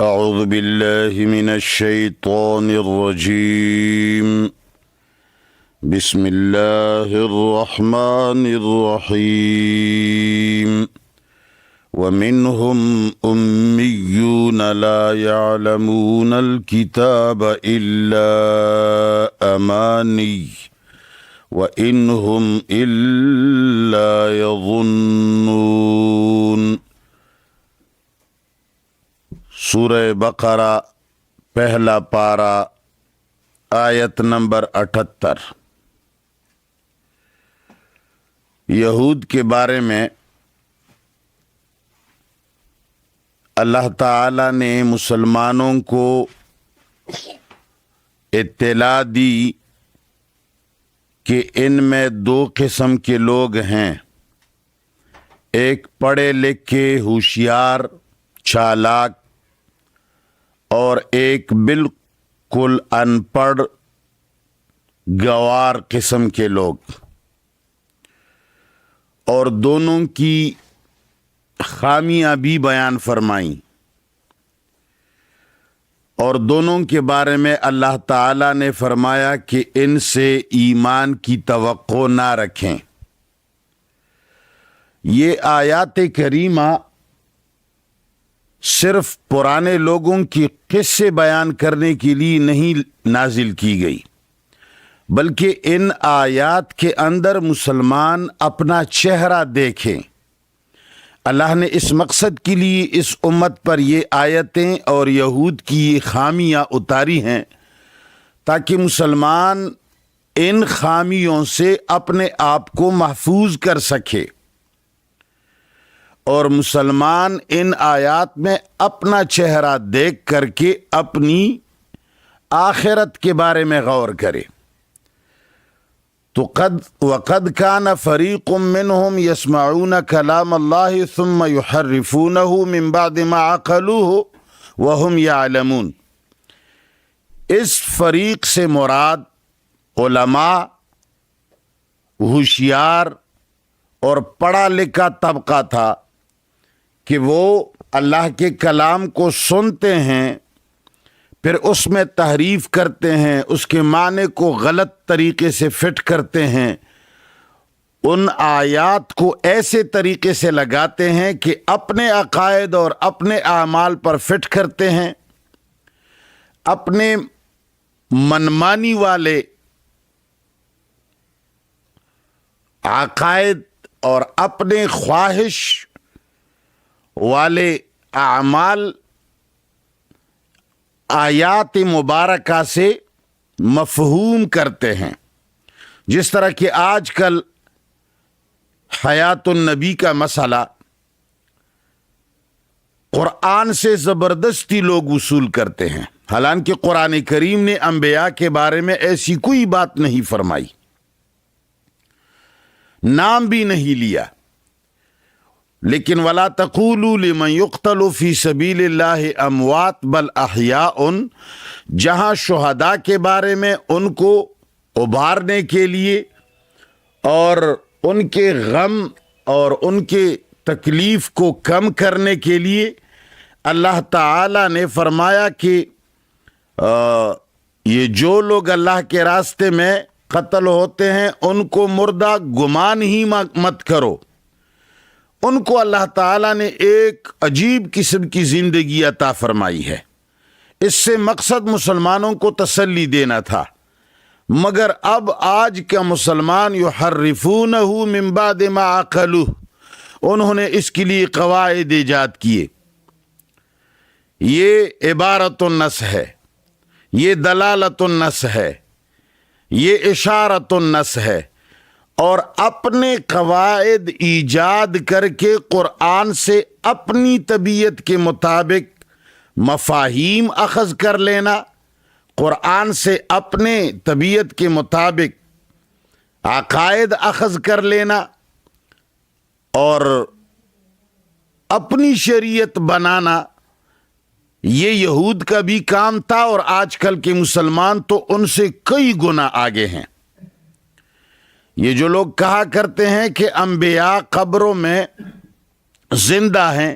أعوذ بالله من الشيطان الرجيم بسم الله الرحمن الرحيم ومنهم أميون لا يعلمون الكتاب إلا أماني وإنهم إلا يظنون۔ سورہ بقرہ پہلا پارہ آیت نمبر 78۔ یہود کے بارے میں اللہ تعالی نے مسلمانوں کو اطلاع دی کہ ان میں دو قسم کے لوگ ہیں، ایک پڑھے لکھے ہوشیار چالاک اور ایک بالکل ان پڑھ گوار قسم کے لوگ، اور دونوں کی خامیاں بھی بیان فرمائیں، اور دونوں کے بارے میں اللہ تعالیٰ نے فرمایا کہ ان سے ایمان کی توقع نہ رکھیں۔ یہ آیات کریمہ صرف پرانے لوگوں کی قصے بیان کرنے کے لیے نہیں نازل کی گئی، بلکہ ان آیات کے اندر مسلمان اپنا چہرہ دیکھیں۔ اللہ نے اس مقصد کے لیے اس امت پر یہ آیتیں اور یہود کی یہ خامیاں اتاری ہیں تاکہ مسلمان ان خامیوں سے اپنے آپ کو محفوظ کر سکے، اور مسلمان ان آیات میں اپنا چہرہ دیکھ کر کے اپنی آخرت کے بارے میں غور کرے۔ تو وَقَدْ كَانَ فَرِيقٌ مِّنْهُمْ يَسْمَعُونَ كَلَامَ اللَّهِ ثُمَّ يُحَرِّفُونَهُ مِنْ بَعْدِ مَا عَقَلُوهُ وَهُمْ يَعْلَمُونَ۔ اس فریق سے مراد علماء، ہوشیار اور پڑھا لکھا طبقہ تھا کہ وہ اللہ کے کلام کو سنتے ہیں، پھر اس میں تحریف کرتے ہیں، اس کے معنی کو غلط طریقے سے فٹ کرتے ہیں، ان آیات کو ایسے طریقے سے لگاتے ہیں کہ اپنے عقائد اور اپنے اعمال پر فٹ کرتے ہیں، اپنے منمانی والے عقائد اور اپنے خواہش والے اعمال آیات مبارکہ سے مفہوم کرتے ہیں۔ جس طرح کہ آج کل حیات النبی کا مسئلہ قرآن سے زبردستی لوگ وصول کرتے ہیں، حالانکہ قرآن کریم نے انبیاء کے بارے میں ایسی کوئی بات نہیں فرمائی، نام بھی نہیں لیا، لیکن وَلَا تَقُولُوا لِمَنْ يُقْتَلُ فِي سَبِيلِ اللَّهِ أَمْوَاتٌ بَلْ أَحْيَاءٌ، جہاں شہداء کے بارے میں ان کو ابھارنے کے لیے اور ان کے غم اور ان کے تکلیف کو کم کرنے کے لیے اللہ تعالی نے فرمایا کہ یہ جو لوگ اللہ کے راستے میں قتل ہوتے ہیں ان کو مردہ گمان ہی مت کرو، ان کو اللہ تعالیٰ نے ایک عجیب قسم کی زندگی عطا فرمائی ہے۔ اس سے مقصد مسلمانوں کو تسلی دینا تھا، مگر اب آج کا مسلمان یحرفونہ من بعد ما عقلوہ، انہوں نے اس کے لیے قواعد ایجاد کیے۔ یہ عبارت النص ہے، یہ دلالت النص ہے، یہ اشارت النص ہے، اور اپنے قواعد ایجاد کر کے قرآن سے اپنی طبیعت کے مطابق مفاہیم اخذ کر لینا، قرآن سے اپنے طبیعت کے مطابق عقائد اخذ کر لینا اور اپنی شریعت بنانا، یہ یہود کا بھی کام تھا، اور آج کل کے مسلمان تو ان سے کئی گنا آگے ہیں۔ یہ جو لوگ کہا کرتے ہیں کہ انبیاء قبروں میں زندہ ہیں،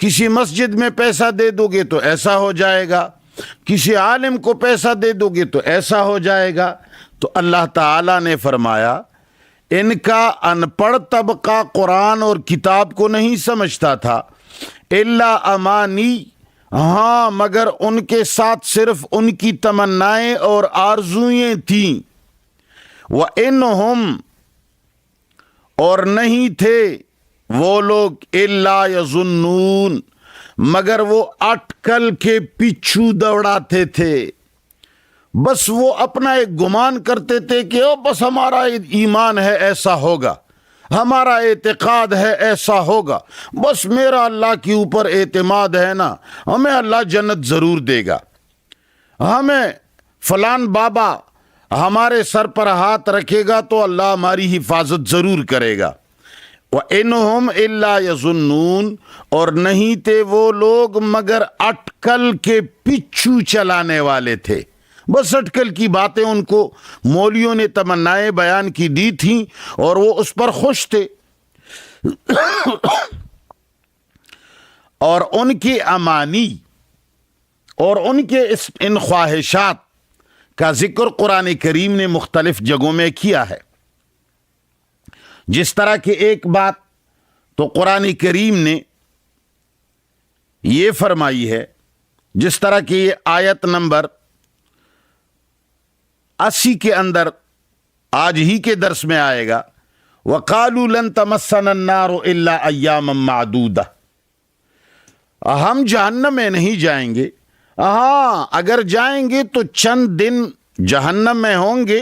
کسی مسجد میں پیسہ دے دو گے تو ایسا ہو جائے گا، کسی عالم کو پیسہ دے دو گے تو ایسا ہو جائے گا۔ تو اللہ تعالیٰ نے فرمایا ان کا ان پڑھ طبقہ قرآن اور کتاب کو نہیں سمجھتا تھا، الا امانی، ہاں مگر ان کے ساتھ صرف ان کی تمنائیں اور آرزوئیں تھیں، وَإِنْهُمْ، اور نہیں تھے وہ لوگ، الا یظنون، مگر وہ اٹکل کے پیچھو دوڑاتے تھے، بس وہ اپنا ایک گمان کرتے تھے کہ بس ہمارا ایمان ہے ایسا ہوگا، ہمارا اعتقاد ہے ایسا ہوگا، بس میرا اللہ کے اوپر اعتماد ہے نا، ہمیں اللہ جنت ضرور دے گا، ہمیں فلان بابا ہمارے سر پر ہاتھ رکھے گا تو اللہ ہماری حفاظت ضرور کرے گا۔ وَإِنْهُمْ إِلَّا يَظُنُّونَ، اور نہیں تھے وہ لوگ مگر اٹکل کے پیچھو چلانے والے تھے، بس اٹکل کی باتیں ان کو مولویوں نے تمنائیں بیان کی دی تھیں اور وہ اس پر خوش تھے۔ اور ان کی امانی اور ان کے ان خواہشات کا ذکر قرآن کریم نے مختلف جگہوں میں کیا ہے۔ جس طرح کی ایک بات تو قرآن کریم نے یہ فرمائی ہے، جس طرح کی یہ آیت نمبر 80 کے اندر آج ہی کے درس میں آئے گا، وَقَالُوا لَن تَمَسَّنَا النَّارُ إِلَّا أَيَّامًا مَّعْدُودَةً، ہم جہنم میں نہیں جائیں گے، ہاں اگر جائیں گے تو چند دن جہنم میں ہوں گے،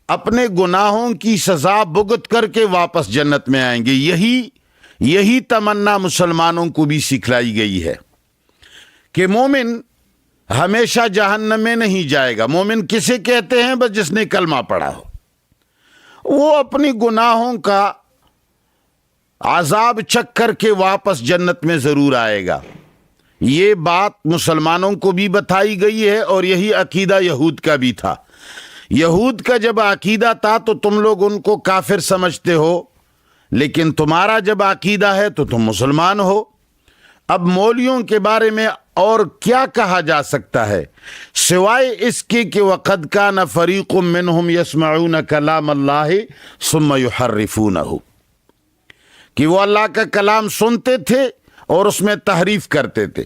اپنے گناہوں کی سزا بھگت کر کے واپس جنت میں آئیں گے۔ یہی تمنا مسلمانوں کو بھی سکھلائی گئی ہے کہ مومن ہمیشہ جہنم میں نہیں جائے گا۔ مومن کسے کہتے ہیں؟ بس جس نے کلمہ پڑھا ہو، وہ اپنی گناہوں کا عذاب چکھ کر کے واپس جنت میں ضرور آئے گا۔ یہ بات مسلمانوں کو بھی بتائی گئی ہے اور یہی عقیدہ یہود کا بھی تھا۔ یہود کا جب عقیدہ تھا تو تم لوگ ان کو کافر سمجھتے ہو، لیکن تمہارا جب عقیدہ ہے تو تم مسلمان ہو۔ اب مولویوں کے بارے میں اور کیا کہا جا سکتا ہے سوائے اس کے کہ وَقَدْ كَانَ فَرِيقٌ مِّنْهُمْ يَسْمَعُونَ كَلَامَ اللَّهِ ثُمَّ يُحَرِّفُونَهُ، کہ وہ اللہ کا کلام سنتے تھے اور اس میں تحریف کرتے تھے۔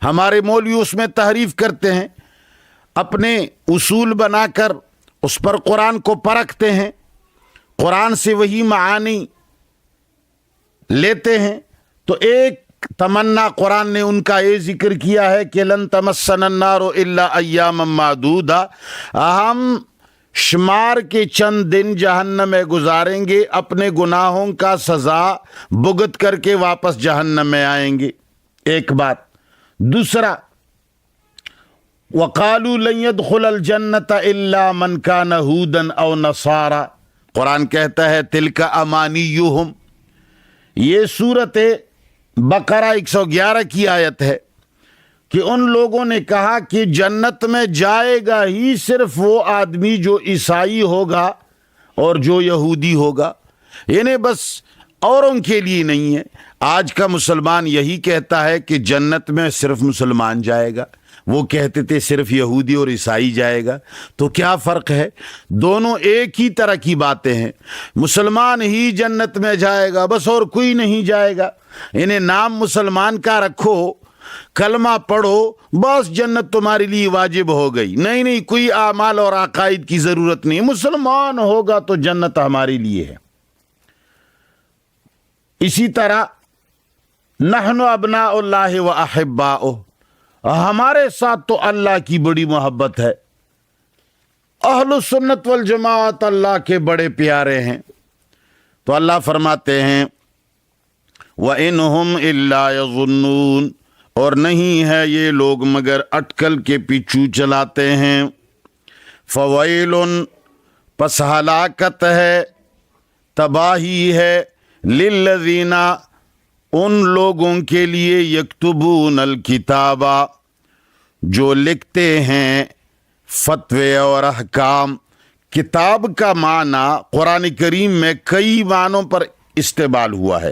ہمارے مولوی اس میں تحریف کرتے ہیں، اپنے اصول بنا کر اس پر قرآن کو پرکھتے ہیں، قرآن سے وہی معانی لیتے ہیں۔ تو ایک تمنا قرآن نے ان کا یہ ذکر کیا ہے کہ لن تمسنا النار الا ایاما معدودہ، ہم شمار کے چند دن جہنم میں گزاریں گے، اپنے گناہوں کا سزا بھگت کر کے واپس جہنم میں آئیں گے۔ ایک بات۔ دوسرا، وَقَالُوا لَن يَدْخُلَ الْجَنَّةَ إِلَّا مَنْ كَانَ هُودًا أَوْ نَصَارَىٰ، قرآن کہتا ہے تِلْكَ أَمَانِيُّهُمْ، یہ سورت بقرہ 111 کی آیت ہے کہ ان لوگوں نے کہا کہ جنت میں جائے گا ہی صرف وہ آدمی جو عیسائی ہوگا اور جو یہودی ہوگا، یعنی بس اوروں کے لیے نہیں ہے۔ آج کا مسلمان یہی کہتا ہے کہ جنت میں صرف مسلمان جائے گا، وہ کہتے تھے صرف یہودی اور عیسائی جائے گا۔ تو کیا فرق ہے؟ دونوں ایک ہی طرح کی باتیں ہیں۔ مسلمان ہی جنت میں جائے گا، بس اور کوئی نہیں جائے گا، یعنی نام مسلمان کا رکھو، کلمہ پڑھو، بس جنت تمہارے لیے واجب ہو گئی۔ نہیں، کوئی اعمال اور عقائد کی ضرورت نہیں، مسلمان ہوگا تو جنت ہمارے لیے ہے۔ اسی طرح نحن ابناء اللہ و احباؤہ، ہمارے ساتھ تو اللہ کی بڑی محبت ہے، اہل السنت والجماعت اللہ کے بڑے پیارے ہیں۔ تو اللہ فرماتے ہیں وَإِنْهُمْ إِلَّا يَظُنُّونَ، اور نہیں ہے یہ لوگ مگر اٹکل کے پیچھو چلاتے ہیں۔ فَوَيْلٌ، پس ہلاکت ہے، تباہی ہے، لِلَّذِينَ، ان لوگوں کے لیے، یکتبون الکتاب، جو لکھتے ہیں فتوے اور احکام۔ کتاب کا معنی قرآن کریم میں کئی معنوں پر استعمال ہوا ہے۔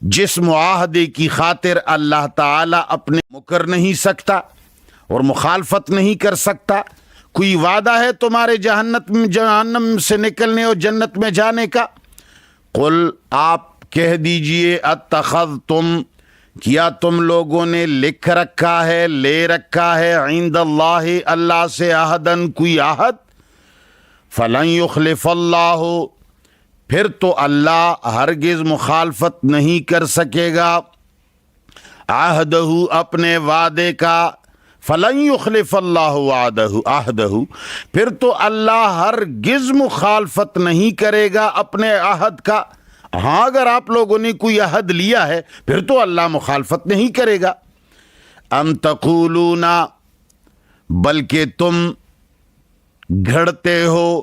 جس معاہدے کی خاطر اللہ تعالیٰ اپنے مکر نہیں سکتا اور مخالفت نہیں کر سکتا. کوئی وعدہ ہے تمہارے جہنم سے نکلنے اور جنت میں جانے کا؟ قل آپ کہہ دیجئے اتخذتم کیا تم لوگوں نے لکھ رکھا ہے، لے رکھا ہے عند اللہ اللہ سے عہدن کوئی عہد؟ فلن یخلف اللہ پھر تو اللہ ہرگز مخالفت نہیں کر سکے گا عہدہ اپنے وعدے کا. فلن یخلف اللہ عہدہ پھر تو اللہ ہرگز مخالفت نہیں کرے گا اپنے عہد کا. ہاں اگر آپ لوگوں نے کوئی عہد لیا ہے پھر تو اللہ مخالفت نہیں کرے گا. ام تقولون بلکہ تم گھڑتے ہو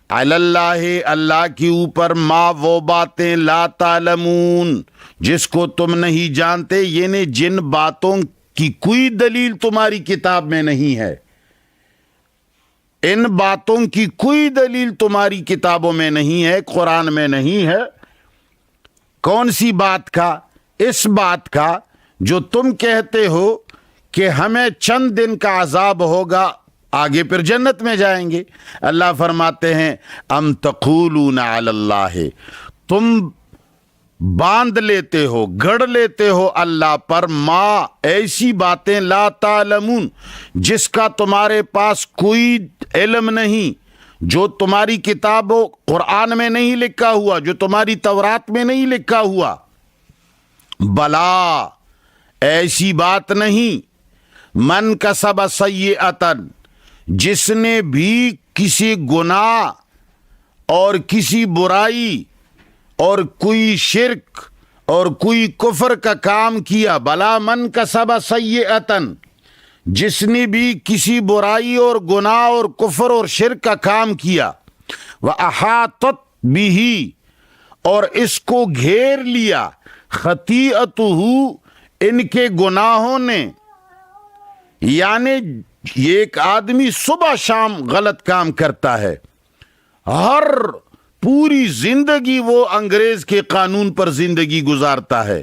علی اللہ اللہ کے اوپر ما وہ باتیں لا تعلمون جس کو تم نہیں جانتے، یعنی جن باتوں کی کوئی دلیل تمہاری کتاب میں نہیں ہے، ان باتوں کی کوئی دلیل تمہاری کتابوں میں نہیں ہے، قرآن میں نہیں ہے. کون سی بات کا؟ اس بات کا جو تم کہتے ہو کہ ہمیں چند دن کا عذاب ہوگا، آگے پھر جنت میں جائیں گے. اللہ فرماتے ہیں ام تقولون علی اللہ تم باندھ لیتے ہو، گڑھ لیتے ہو اللہ پر ما ایسی باتیں لا تعلمون جس کا تمہارے پاس کوئی علم نہیں، جو تمہاری کتابوں قرآن میں نہیں لکھا ہوا، جو تمہاری تورات میں نہیں لکھا ہوا. بلا ایسی بات نہیں. من کسب سیئۃ جس نے بھی کسی گناہ اور کسی برائی اور کوئی شرک اور کوئی کفر کا کام کیا. بلا من کسب سیئۃ جس نے بھی کسی برائی اور گناہ اور کفر اور شرک کا کام کیا. وَأَحَاطَتْ بِهِ اور اس کو گھیر لیا خطیئتہ ان کے گناہوں نے. یعنی ایک آدمی صبح شام غلط کام کرتا ہے، ہر پوری زندگی وہ انگریز کے قانون پر زندگی گزارتا ہے،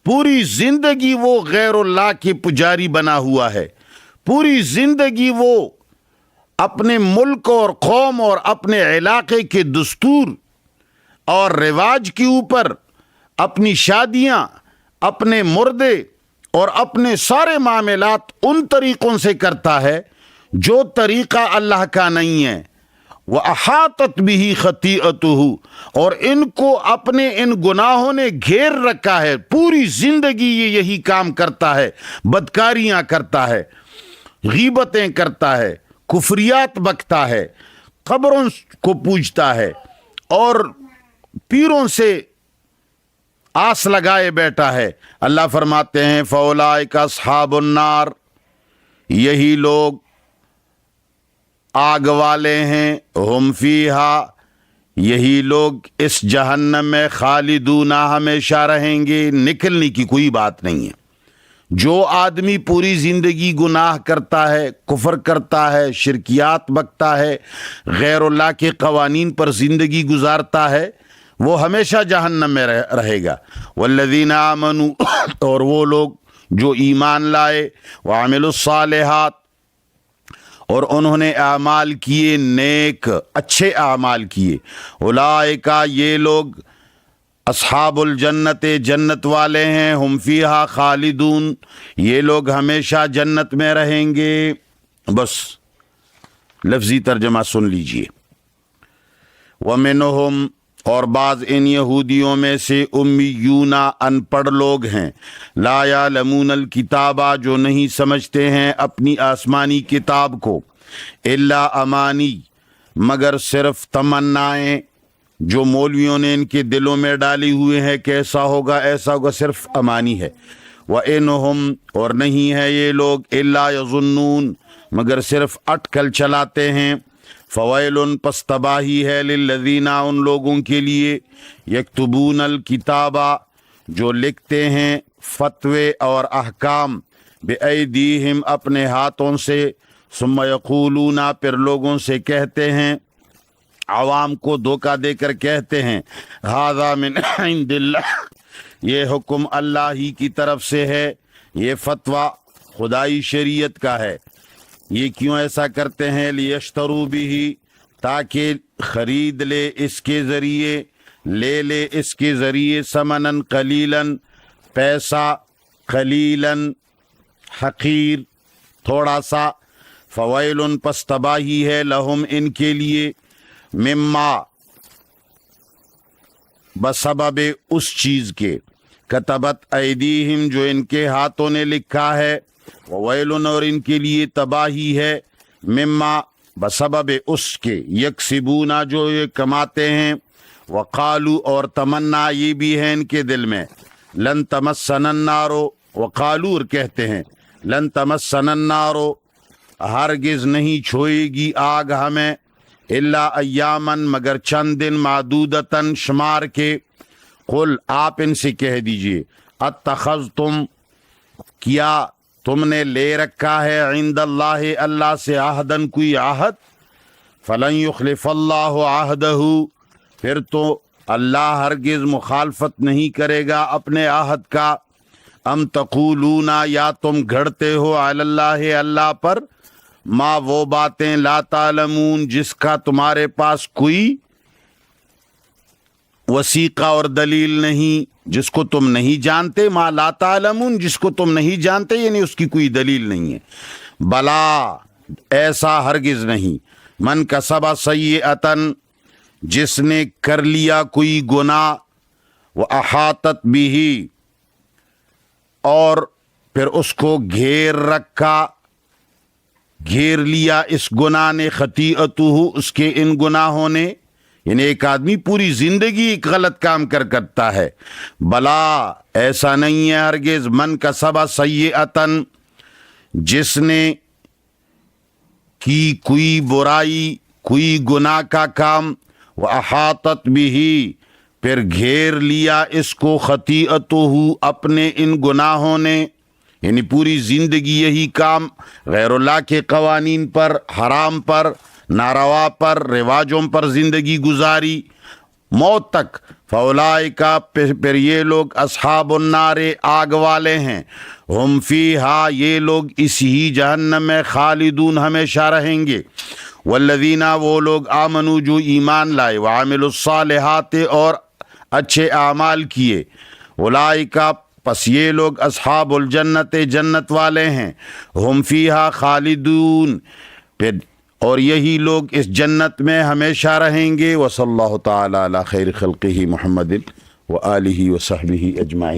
پوری زندگی وہ غیر اللہ کے پجاری بنا ہوا ہے، پوری زندگی وہ اپنے ملک اور قوم اور اپنے علاقے کے دستور اور رواج کے اوپر اپنی شادیاں، اپنے مردے اور اپنے سارے معاملات ان طریقوں سے کرتا ہے جو طریقہ اللہ کا نہیں ہے. وَأَحَاطَتْ بِهِ خَطِيئَتُهُ اور ان کو اپنے ان گناہوں نے گھیر رکھا ہے، پوری زندگی یہ یہی کام کرتا ہے، بدکاریاں کرتا ہے، غیبتیں کرتا ہے، کفریات بکتا ہے، قبروں کو پوجتا ہے اور پیروں سے آس لگائے بیٹھا ہے. اللہ فرماتے ہیں فَأُولَٰئِكَ أَصْحَابُ النَّارِ یہی لوگ آگ والے ہیں، ہم فیہا یہی لوگ اس جہنم میں خالدون ہمیشہ رہیں گے، نکلنے کی کوئی بات نہیں ہے. جو آدمی پوری زندگی گناہ کرتا ہے، کفر کرتا ہے، شرکیات بکتا ہے، غیر اللہ کے قوانین پر زندگی گزارتا ہے، وہ ہمیشہ جہنم میں رہے گا. والذین آمنوا اور وہ لوگ جو ایمان لائے، وعملوا الصالحات اور انہوں نے اعمال کیے نیک، اچھے اعمال کیے، اولئک یہ لوگ اصحاب الجنت جنت والے ہیں، ہم فیہا خالدون یہ لوگ ہمیشہ جنت میں رہیں گے. بس لفظی ترجمہ سن لیجئے. ومنہم اور بعض ان یہودیوں میں سے امیون ان پڑھ لوگ ہیں، لا یعلمون الکتابہ جو نہیں سمجھتے ہیں اپنی آسمانی کتاب کو، الا امانی مگر صرف تمنائیں جو مولویوں نے ان کے دلوں میں ڈالی ہوئے ہیں کہ ایسا ہوگا ایسا ہوگا، صرف امانی ہے. وَإِنْهُمْ اور نہیں ہے یہ لوگ الا یظنون مگر صرف اٹکل چلاتے ہیں. فویل پس تباہی ہے للذین ان لوگوں کے لیے یکتبون الکتابہ جو لکھتے ہیں فتوے اور احکام بایدیہم اپنے ہاتھوں سے، ثم یقولون پھر لوگوں سے کہتے ہیں، عوام کو دھوکہ دے کر کہتے ہیں، ھذا من عند اللہ یہ حکم اللہ ہی کی طرف سے ہے، یہ فتویٰ خدائی شریعت کا ہے۔ یہ کیوں ایسا کرتے ہیں؟ لیشتروا بھی، تاکہ خرید لے اس کے ذریعے، لے لے اس کے ذریعے ثمناً قلیلاً، پیسہ قلیلاً حقیر تھوڑا سا، فویل پس تباہی ہے لہم ان کے لیے، مما بسبب اس چیز کے، کتبت ایدیہم جو ان کے ہاتھوں نے لکھا ہے، وویل اور ان کے لیے تباہی ہے، مما بسبب اس کے، یکسبون جو یہ کماتے ہیں، وقالو اور تمنا یہ بھی ہے ان کے دل میں، لن تمسنا النار، وقالو اور کہتے ہیں لن تمسنا النار ہرگز نہیں چھوئے گی آگ ہمیں، الا ایامن مگر چند دن، معدودتاً شمار کے، قل آپ ان سے کہہ دیجئے اتخذتم کیا تم نے لے رکھا ہے عند اللہ اللہ سے عہدن کوئی عہد، فلن یخلف اللہ عہدہ پھر تو اللہ ہرگز مخالفت نہیں کرے گا اپنے عہد کا، ام تقولون یا تم گھڑتے ہو علی اللہ اللہ پر، ما وہ باتیں لا تعلمون جس کا تمہارے پاس کوئی وثیقہ اور دلیل نہیں، جس کو تم نہیں جانتے، ما لا تعلمون جس کو تم نہیں جانتے یعنی اس کی کوئی دلیل نہیں ہے، بلا ایسا ہرگز نہیں، من کسب سیئۃً جس نے کر لیا کوئی گناہ، وَأَحَاطَتْ بِهِ اور پھر اس کو گھیر رکھا، گھیر لیا اس گناہ نے، خطیئتہ اس کے ان گناہوں نے، یعنی ایک آدمی پوری زندگی ایک غلط کام کرتا ہے، بلا ایسا نہیں ہے ہرگز، من کسب سیئۃً جس نے کی کوئی برائی کوئی گناہ کا کام، وَأَحَاطَتْ بِهِ پھر گھیر لیا اس کو، خطیئتہ اپنے ان گناہوں نے، یعنی پوری زندگی یہی کام، غیر اللہ کے قوانین پر، حرام پر، ناروا پر، رواجوں پر زندگی گزاری موت تک، فاولئک پھر یہ لوگ اصحاب النار آگ والے ہیں، ہم فیہا یہ لوگ اسی ہی جہنم میں خالدون ہمیشہ رہیں گے، والذین وہ لوگ آمنوا جو ایمان لائے، وعملوا الصالحات اور اچھے اعمال کیے، اولئک پس یہ لوگ اصحاب الجنت جنت والے ہیں، ہم فیہا خالدون پھر اور یہی لوگ اس جنت میں ہمیشہ رہیں گے، وصلی اللہ تعالی علی خیر خلقہ محمد وآلہ وصحبہ اجمعین۔